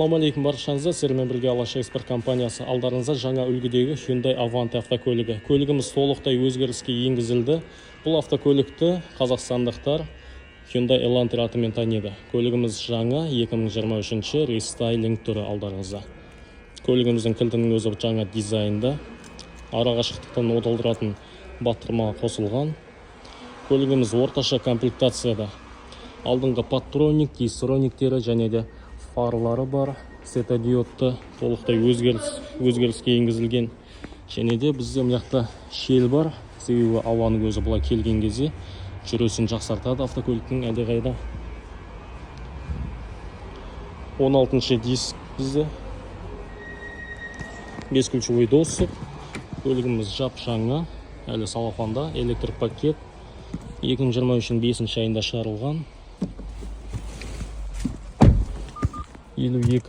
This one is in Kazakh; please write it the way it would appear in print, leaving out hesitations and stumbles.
Ассалаумалейкум баршаңызға, сіздермен бірге Алаш Экспорт компаниясы алдарыңызда жаңа үлгідегі Hyundai Avant автокөлігі. Көлігіміз толықтай өзгеріске енгізілді. Бұл автокөлікті қазақстандықтар Hyundai Elantra атымен таниды. Көлігіміз жаңа 2023 рестайлинг түрі алдарыңызда. Көлігіміздің кілтінің өзі жаңа дизайнда. Ара қашықтықтан оталдыратын батырма қосылған. Көлігіміз орташа комплектацияда. Алдыңғы патроник, кейстрониктері және де фарлары бар, светодиодты толықтай өзгеріске енгізілген. Және де бізде мыяқта шел бар, себебі ауаның өзі былай келген кезде жүрісін жақсартады автокөліктің әлдеқайда. 16-шы диск бізде. 5 ключевой доступ. Көлігіміз жап-жаңа, әлі салофанда, электропакет. 2023 5 айында шығарылған. 52